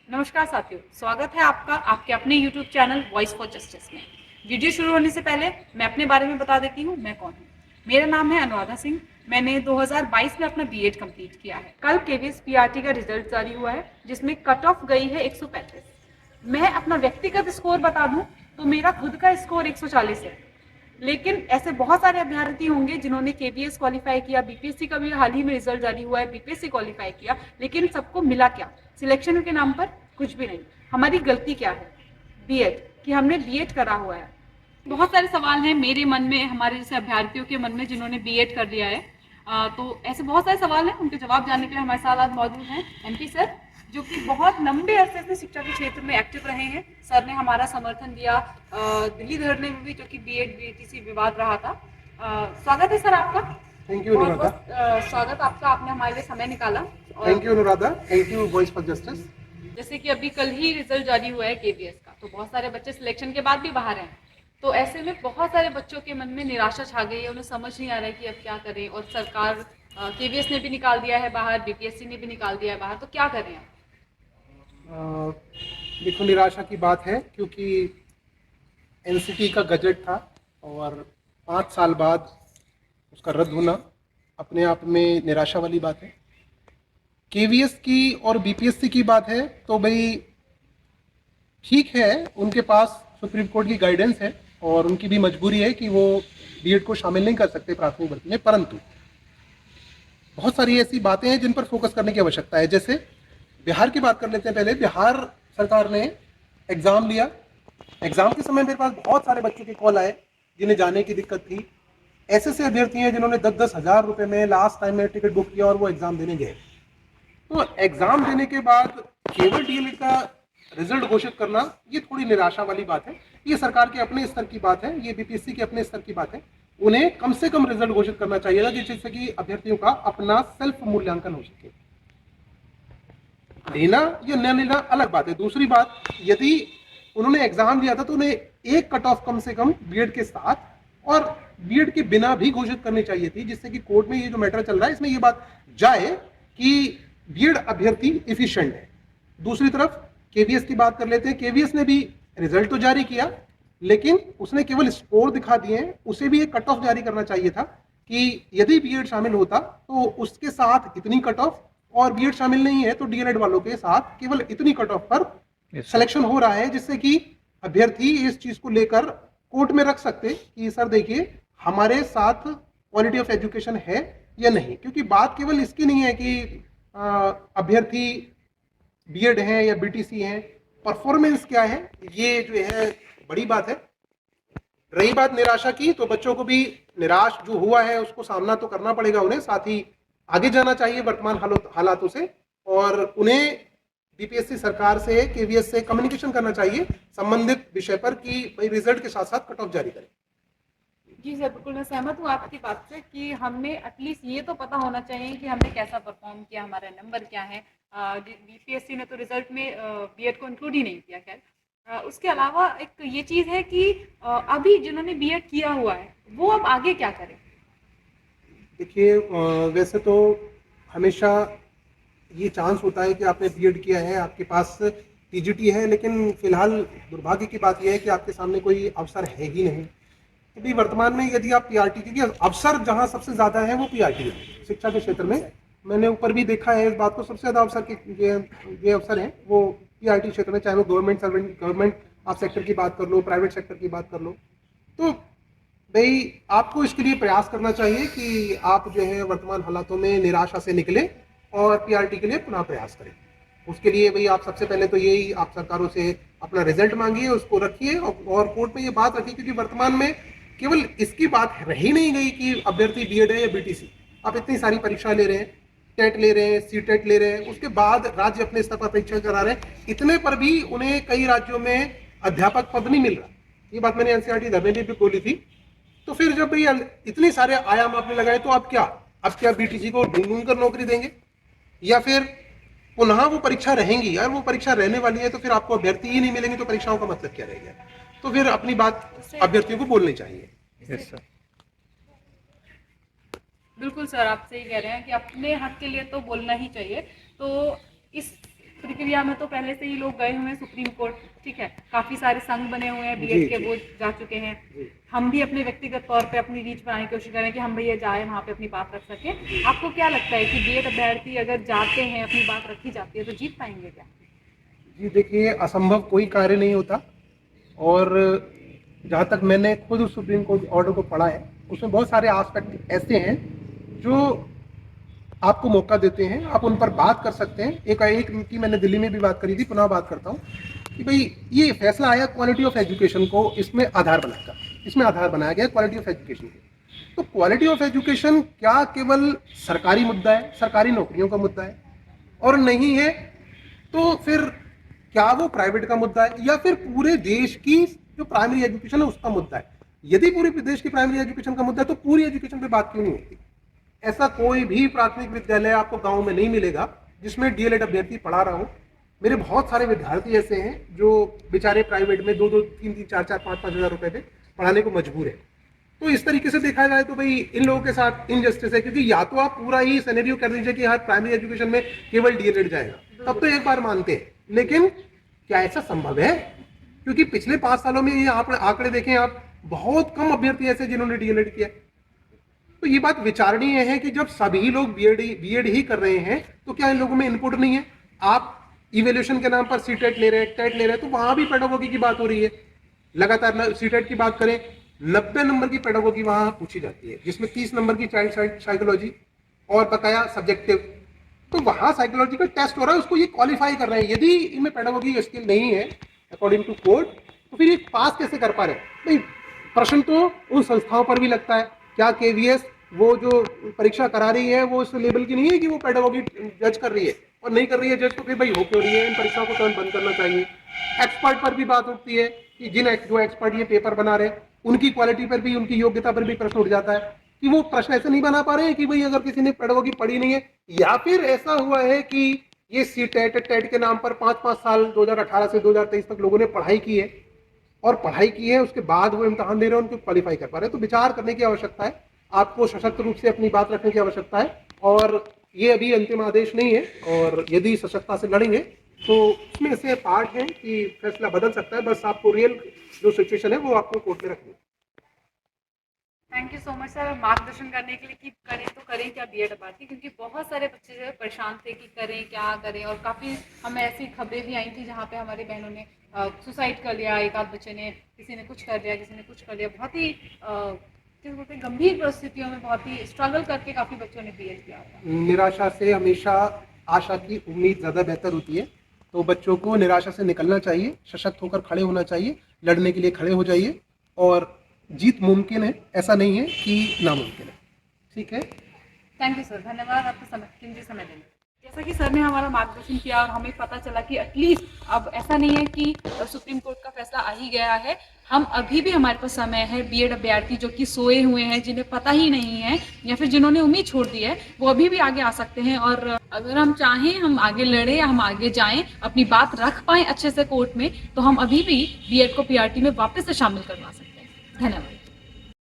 नमस्कार साथियों, स्वागत है आपका आपके अपने YouTube channel voice for justice में। वीडियो शुरू होने से पहले मैं अपने बारे में बता देती हूँ मैं कौन हूँ। मेरा नाम है अनुराधा सिंह। मैंने 2022 में अपना बीएड कंप्लीट किया है। कल केवीएस पीआरटी का रिजल्ट जारी हुआ है जिसमें कट ऑफ गई है 135। मैं अपना व्यक्तिगत स्कोर बता दूं तो मेरा खुद का स्कोर 140 है। लेकिन ऐसे बहुत सारे अभ्यर्थी होंगे जिन्होंने केवीएस क्वालिफाई किया, बीपीएससी का भी हाल ही में रिजल्ट जारी हुआ है, बीपीएससी क्वालिफाई किया, लेकिन सबको मिला क्या? सिलेक्शन के नाम पर कुछ भी नहीं। हमारी गलती क्या है? बीएड, कि हमने बीएड करा हुआ है। बहुत सारे सवाल हैं मेरे मन में, हमारे जैसे अभ्यर्थियों के मन में जिन्होंने बीएड कर लिया है। तो ऐसे बहुत सारे सवाल हैं, उनके जवाब जानने के लिए हमारे साथ आज मौजूद हैं एमपी सर, जो कि बहुत लंबे अरसे से शिक्षा के क्षेत्र में एक्टिव रहे हैं। सर ने हमारा समर्थन दिया दिल्ली धरने में भी, जो कि बीएड बीटीसी विवाद रहा था। स्वागत है सर आपका। Thank you Anuradha. स्वागत आपका, आपने हमारे लिए समय निकाला। Thank you Anuradha, thank you voice for justice. जैसे कि अभी कल ही रिजल्ट जारी हुआ है केवीएस का, तो बहुत सारे बच्चे सिलेक्शन के बाद भी बाहर हैं। तो ऐसे में बहुत सारे बच्चों के मन में निराशा छा गई है, उन्हें समझ नहीं आ रहा है कि अब क्या करें। और सरकार केवीएस ने भी निकाल दिया है बाहर, बीपीएससी ने भी निकाल दिया है बाहर, तो क्या करें आप? देखो, निराशा की बात है क्योंकि एनसीटी का गजट था और 5 साल बाद उसका रद्द होना अपने आप में निराशा वाली बात है। केवीएस की और बीपीएससी की बात है तो भाई ठीक है, उनके पास सुप्रीम कोर्ट की गाइडेंस है और उनकी भी मजबूरी है कि वो बीएड को शामिल नहीं कर सकते प्राथमिक भर्ती में, परंतु बहुत सारी ऐसी बातें हैं जिन पर फोकस करने की आवश्यकता है। जैसे बिहार की बात कर लेते हैं। पहले बिहार सरकार ने एग्जाम लिया। एग्जाम के समय मेरे पास बहुत सारे बच्चों के कॉल आए जिन्हें जाने की दिक्कत थी। ऐसे अभ्यर्थी हैं जिन्होंने 10-10 हज़ार रुपए में लास्ट टाइम में टिकट बुक किया और वो एग्जाम देने गए। तो एग्जाम देने के बाद केवल डीएलएड का रिजल्ट घोषित करना ये थोड़ी निराशा वाली बात है। ये सरकार के अपने स्तर की बात है, ये बीपीएससी के अपने स्तर की बात है। उन्हें कम से कम रिजल्ट घोषित करना चाहिए था जिससे कि अभ्यर्थियों का अपना सेल्फ मूल्यांकन हो सके। लेना या न लेना अलग बात है। दूसरी बात, यदि उन्होंने एग्जाम लिया था तो उन्हें एक कट ऑफ कम से कम बीएड के साथ और बीएड के बिना भी घोषित करनी चाहिए थी, जिससे कि कोर्ट में ये जो मैटर चल रहा है इसमें ये बात जाए कि बीएड अभ्यर्थी इफिशिएंट है। दूसरी तरफ केवीएस की बात कर लेते हैं। केवीएस ने भी रिजल्ट तो जारी किया, लेकिन उसने केवल स्कोर दिखा दिए हैं। उसे भी एक कट ऑफ जारी करना चाहिए था कि यदि बीएड शामिल होता तो उसके साथ इतनी कट ऑफ, और बीएड शामिल नहीं है तो डीएलएड वालों के साथ केवल इतनी कट ऑफ पर सिलेक्शन हो रहा है, जिससे कि अभ्यर्थी इस चीज को लेकर कोर्ट में रख सकते कि सर देखिए हमारे साथ क्वालिटी ऑफ एजुकेशन है या नहीं। क्योंकि बात केवल इसकी नहीं है कि अभ्यर्थी बीएड है या बीटीसी है, परफॉर्मेंस क्या है, ये जो है बड़ी बात है। रही बात निराशा की, तो बच्चों को भी निराश जो हुआ है उसको सामना तो करना पड़ेगा उन्हें, साथ ही आगे जाना चाहिए वर्तमान हालातों से, और उन्हें बीपीएससी सरकार से, केवीएस से कम्युनिकेशन करना चाहिए संबंधित विषय पर कि भाई रिजल्ट के साथ साथ कट ऑफ जारी करें। जी सर, बिल्कुल मैं सहमत हूँ आपकी बात से कि हमने एटलीस्ट ये तो पता होना चाहिए कि हमने कैसा परफॉर्म किया, हमारा नंबर क्या है। बीपीएससी ने तो रिजल्ट में बीएड को इंक्लूड ही नहीं किया। खैर, उसके अलावा एक ये चीज़ है कि अभी जिन्होंने बीएड किया हुआ है वो अब आगे क्या करें? देखिए, वैसे तो हमेशा ये चांस होता है कि आपने बीएड किया है, आपके पास टीजीटी है, लेकिन फिलहाल दुर्भाग्य की बात यह है कि आपके सामने कोई अवसर है ही नहीं। अभी वर्तमान में यदि आप पीआरटी, क्योंकि अवसर जहां सबसे ज्यादा है वो पीआरटी है शिक्षा के क्षेत्र में, मैंने ऊपर भी देखा है इस बात को, सबसे ज्यादा अवसर के ये अवसर है वो पीआरटी क्षेत्र में, चाहे वो गवर्नमेंट सर्वेंट, गवर्नमेंट आप सेक्टर की बात कर लो, प्राइवेट सेक्टर की बात कर लो। तो भाई आपको इसके लिए प्रयास करना चाहिए कि आप जो है वर्तमान हालातों में निराशा से निकले और पीआरटी के लिए पुनः प्रयास करें। उसके लिए भाई आप सबसे पहले तो यही आप सरकारों से अपना रिजल्ट मांगिए, उसको रखिए और कोर्ट में ये बात रखिए, क्योंकि वर्तमान में केवल इसकी बात रही नहीं गई कि अभ्यर्थी बीएड है या बीटीसी। आप इतनी सारी परीक्षा ले रहे हैं, टेट ले रहे हैं, सीटेट ले रहे हैं, उसके बाद राज्य अपने स्तर पर परीक्षा करा रहे हैं, इतने पर भी उन्हें कई राज्यों में अध्यापक पद नहीं मिल रहा। ये बात मैंने एनसीईआरटी धरने में भी बोली थी। तो फिर जब भाई इतने सारे आयाम आपने लगाए तो आप क्या बीटीसी को ढूंढ ढूंढ कर नौकरी देंगे, या फिर पुनः वो परीक्षा रहेंगी? यार वो परीक्षा रहने वाली है तो फिर आपको अभ्यर्थी ही नहीं मिलेंगे तो परीक्षाओं का मतलब क्या रहेगा? तो फिर अपनी बात अभ्यर्थियों को बोलनी चाहिए। यस सर, बिल्कुल सर, आप सही कह रहे हैं कि अपने हक के लिए तो बोलना ही चाहिए। तो इस प्रक्रिया में तो पहले से ही लोग गए हुए हैं सुप्रीम कोर्ट, ठीक है, काफी सारे संघ बने हुए हैं बीएड जी, के, जी। वो जा चुके हैं। जी। हम भी अपने व्यक्तिगत तौर पे अपनी रीच बनाने की कोशिश करें कि हम भैया जाए वहाँ पे अपनी बात रख सकें। आपको क्या लगता है कि बीएड अभ्यर्थी अगर जाते हैं, अपनी बात रखी जाती है, तो जीत पाएंगे क्या? जी देखिए, असंभव कोई कार्य नहीं होता। और जहाँ तक मैंने खुद उस सुप्रीम कोर्ट ऑर्डर को पढ़ा है, उसमें बहुत सारे एस्पेक्ट ऐसे हैं जो आपको मौका देते हैं, आप उन पर बात कर सकते हैं। एक की मैंने दिल्ली में भी बात करी थी, पुनः बात करता हूँ कि भाई ये फैसला आया क्वालिटी ऑफ एजुकेशन को इसमें आधार बनाकर, इसमें आधार बनाया गया क्वालिटी ऑफ एजुकेशन को। तो क्वालिटी ऑफ एजुकेशन क्या केवल सरकारी मुद्दा है, सरकारी नौकरियों का मुद्दा है? और नहीं है तो फिर क्या वो प्राइवेट का मुद्दा है, या फिर पूरे देश की जो प्राइमरी एजुकेशन है उसका मुद्दा है? यदि पूरे देश की प्राइमरी एजुकेशन का मुद्दा है तो पूरी एजुकेशन पे बात क्यों नहीं होती? ऐसा कोई भी प्राथमिक विद्यालय आपको गांव में नहीं मिलेगा जिसमें डीएलएड अभ्यर्थी पढ़ा रहा हूँ। मेरे बहुत सारे विद्यार्थी ऐसे हैं जो बेचारे प्राइवेट में 2-2, 3-3, 4-4, 5-5 हज़ार रुपए पे पढ़ाने को मजबूर है। तो इस तरीके से देखा जाए तो भाई इन लोगों के साथ इनजस्टिस है, क्योंकि या तो आप पूरा ही सिनेरियो कर दीजिए कि हर प्राइमरी एजुकेशन में केवल डीएलएड जाएगा, तब तो एक बार मानते हैं, लेकिन क्या ऐसा संभव है? क्योंकि पिछले 5 सालों में ये आंकड़े देखें आप, बहुत कम अभ्यर्थी ऐसे जिन्होंने डीएलएड किया। तो ये बात विचारणीय है कि जब सभी लोग बीएड ही कर रहे हैं तो क्या इन लोगों में इनपुट नहीं है? आप इवेल्यूशन के नाम पर सीटेट ले रहे हैं, टेट ले रहे हैं, तो वहां भी पेडागोगी की बात हो रही है। लगातार सीटेट की बात करें, 90 नंबर की पेडागोगी वहां पूछी जाती है, जिसमें 30 नंबर की चाइल्ड साइकोलॉजी और बकाया सब्जेक्टिव। तो वहां साइकोलॉजिकल टेस्ट हो रहा है, उसको ये क्वालिफाई कर रहे हैं। यदि इनमें पेडागोगी स्किल नहीं है अकॉर्डिंग टू कोड, तो फिर ये पास कैसे कर पा रहे हैं? नहीं, प्रश्न तो उन संस्थाओं पर भी लगता है। क्या केवीएस वो जो परीक्षा करा रही है वो उस लेवल की नहीं है कि वो पेडागोगी जज कर रही है? और नहीं कर रही है जज, तो फिर भाई हो क्यों रही है? इन परीक्षाओं को तुरंत बंद करना चाहिए। एक्सपर्ट पर भी बात उठती है कि जो एक्सपर्ट ये पेपर बना रहे हैं उनकी क्वालिटी पर भी, उनकी योग्यता पर भी प्रश्न उठ जाता है कि वो प्रश्न ऐसे नहीं बना पा रहे हैं कि भाई अगर किसी ने पेडागोगी पढ़ी नहीं है, या फिर ऐसा हुआ है कि ये सीटेट टेट के नाम पर 5-5 साल 2018 से 2023 तक लोगों ने पढ़ाई की है, और पढ़ाई की है उसके बाद वो इम्तहान दे रहे हैं, उनको क्वालिफाई कर पा रहे हैं। तो विचार करने की आवश्यकता है, आपको सशक्त रूप से अपनी बात रखने की आवश्यकता है। और ये अभी अंतिम आदेश नहीं है, और यदि सशक्ता से लड़ेंगे तो उसमें से पार्ट है कि फैसला बदल सकता है। बस आपको रियल जो सिचुएशन है वो आपको कोर्ट में रखनी है। Thank you so much sir, मार्गदर्शन करने के लिए कि करें तो करें क्या बीएड अभ्यर्थी, क्योंकि बहुत सारे बच्चे जो है परेशान थे कि करें क्या करें। और काफ़ी हमें ऐसी खबरें भी आई थी जहाँ पे हमारी बहनों ने सुसाइड कर लिया, एक आध बच्चे ने, किसी ने कुछ कर लिया, किसी ने कुछ कर लिया। बहुत ही क्या बोलते हैं, गंभीर परिस्थितियों में बहुत ही स्ट्रगल करके काफ़ी बच्चों ने बीएड किया था। निराशा से हमेशा आशा की उम्मीद ज़्यादा बेहतर होती है। तो बच्चों को निराशा से निकलना चाहिए, सशक्त होकर खड़े होना चाहिए, लड़ने के लिए खड़े हो जाइए, और जीत मुमकिन है, ऐसा नहीं है कि नामुमकिन है। ठीक है, थैंक यू सर, धन्यवाद आपका कीमती समय देने। जैसा कि सर ने हमारा मार्गदर्शन किया और हमें पता चला कि एटलीस्ट अब ऐसा नहीं है कि सुप्रीम कोर्ट का फैसला आ ही गया है। हम अभी भी, हमारे पास समय है। बीएड अभ्यर्थी जो कि सोए हुए हैं, जिन्हें पता ही नहीं है, या फिर जिन्होंने उम्मीद छोड़ दी है, वो अभी भी आगे आ सकते हैं। और अगर हम चाहें, हम आगे लड़े या हम आगे जाएं, अपनी बात रख पाएं अच्छे से कोर्ट में, तो हम अभी भी बीएड को पीआरटी में वापस से शामिल करवा सकते हैं। धन्यवाद।